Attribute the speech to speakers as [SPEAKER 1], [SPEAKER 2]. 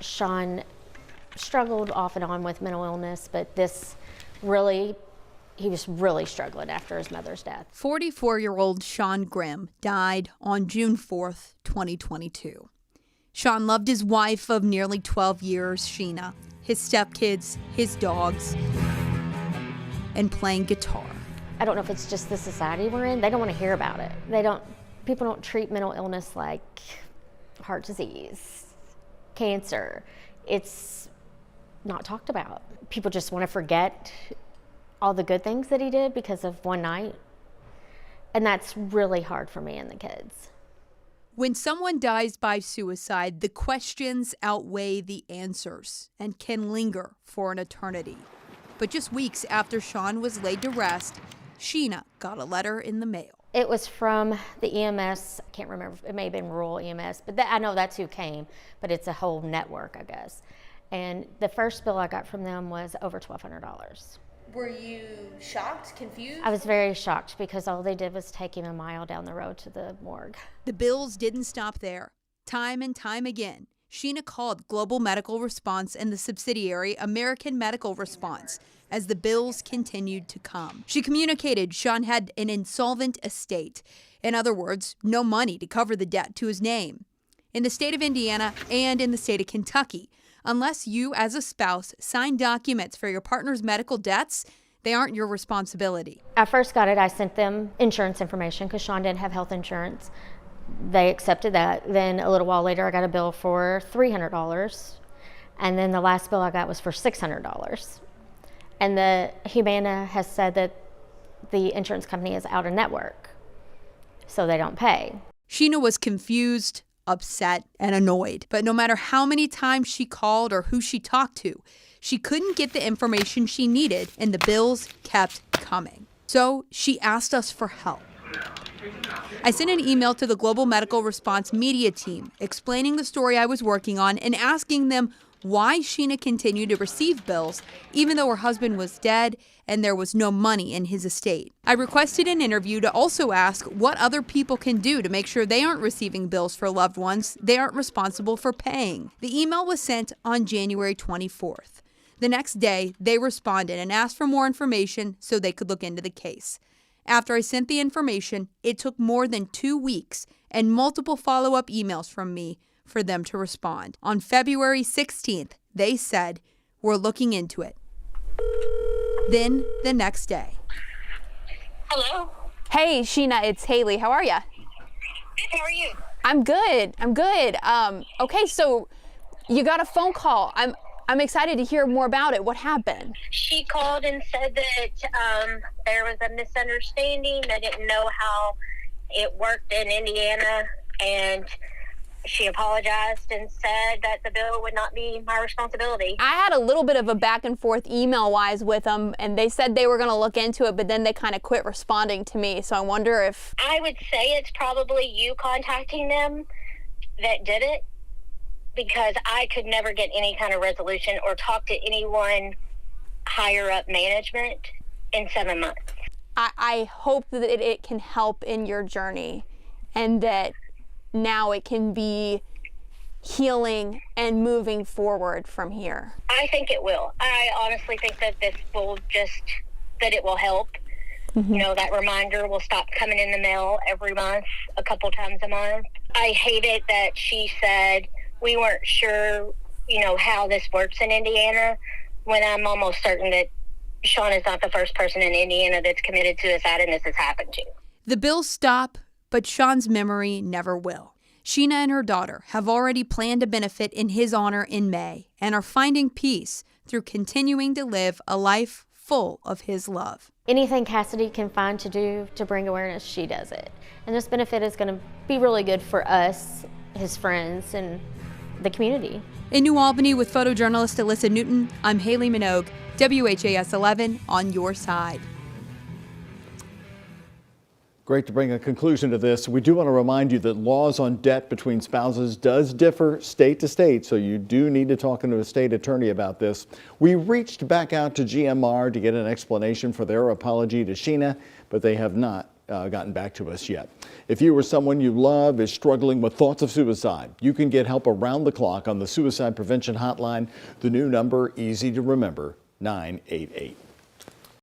[SPEAKER 1] Sean struggled off and on with mental illness, but he was really struggling after his mother's death.
[SPEAKER 2] 44-year-old Sheena Grim died on June 4th, 2022. Sean loved his wife of nearly 12 years, Sheena, his stepkids, his dogs, and playing guitar.
[SPEAKER 1] I don't know if it's just the society we're in. They don't want to hear about it. People don't treat mental illness like heart disease, cancer. It's not talked about. People just want to forget all the good things that he did because of one night. And that's really hard for me and the kids.
[SPEAKER 2] When someone dies by suicide, the questions outweigh the answers and can linger for an eternity. But just weeks after Sean was laid to rest, Sheena got a letter in the mail.
[SPEAKER 1] It was from the EMS. I can't remember. It may have been rural EMS, but I know that's who came, but it's a whole network, I guess. And the first bill I got from them was over $1,200.
[SPEAKER 3] Were you shocked, confused?
[SPEAKER 1] I was very shocked because all they did was take him a mile down the road to the morgue.
[SPEAKER 2] The bills didn't stop there. Time and time again, Sheena called Global Medical Response and the subsidiary American Medical Response as the bills continued to come. She communicated Sean had an insolvent estate. In other words, no money to cover the debt to his name. In the state of Indiana and in the state of Kentucky, unless you as a spouse sign documents for your partner's medical debts, they aren't your responsibility.
[SPEAKER 1] I first got it, I sent them insurance information because Sean didn't have health insurance. They accepted that. Then a little while later, I got a bill for $300. And then the last bill I got was for $600. And the Humana has said that the insurance company is out of network, so they don't pay.
[SPEAKER 2] Sheena was confused, upset, and annoyed. But no matter how many times she called or who she talked to, she couldn't get the information she needed, and the bills kept coming. So she asked us for help. I sent an email to the Global Medical Response media team explaining the story I was working on and asking them why Sheena continued to receive bills even though her husband was dead and there was no money in his estate. I requested an interview to also ask what other people can do to make sure they aren't receiving bills for loved ones they aren't responsible for paying. The email was sent on January 24th. The next day, they responded and asked for more information so they could look into the case. After I sent the information, it took more than 2 weeks and multiple follow-up emails from me for them to respond. On February 16th, they said, "We're looking into it." Then, the next day.
[SPEAKER 4] Hello?
[SPEAKER 3] Hey, Sheena, it's Haley. How are you?
[SPEAKER 4] Good, how are you?
[SPEAKER 3] I'm good. Okay, so you got a phone call. I'm excited to hear more about it. What happened?
[SPEAKER 4] She called and said that there was a misunderstanding. They didn't know how it worked in Indiana, and she apologized and said that the bill would not be my responsibility.
[SPEAKER 3] I had a little bit of a back and forth email-wise with them, and they said they were going to look into it, but then they kind of quit responding to me. So I wonder if...
[SPEAKER 4] I would say it's probably you contacting them that did it, because I could never get any kind of resolution or talk to anyone higher up management in 7 months.
[SPEAKER 3] I hope that it can help in your journey and that now it can be healing and moving forward from here.
[SPEAKER 4] I think it will. I honestly think that this will that it will help. Mm-hmm. You know, that reminder will stop coming in the mail every month, a couple times a month. I hate it that she said, we weren't sure, how this works in Indiana, when I'm almost certain that Sean is not the first person in Indiana that's committed suicide and this has happened to.
[SPEAKER 2] The bills stop, but Sean's memory never will. Sheena and her daughter have already planned a benefit in his honor in May and are finding peace through continuing to live a life full of his love.
[SPEAKER 1] Anything Cassidy can find to do to bring awareness, she does it. And this benefit is going to be really good for us, his friends, and the community.
[SPEAKER 2] In New Albany with photojournalist Alyssa Newton, I'm Haley Minogue, WHAS 11 on your side.
[SPEAKER 5] Great to bring a conclusion to this. We do want to remind you that laws on debt between spouses does differ state to state, so you do need to talk to a state attorney about this. We reached back out to GMR to get an explanation for their apology to Sheena, but they have not gotten back to us yet. If you or someone you love is struggling with thoughts of suicide, you can get help around the clock on the Suicide Prevention Hotline. The new number, easy to remember, 988.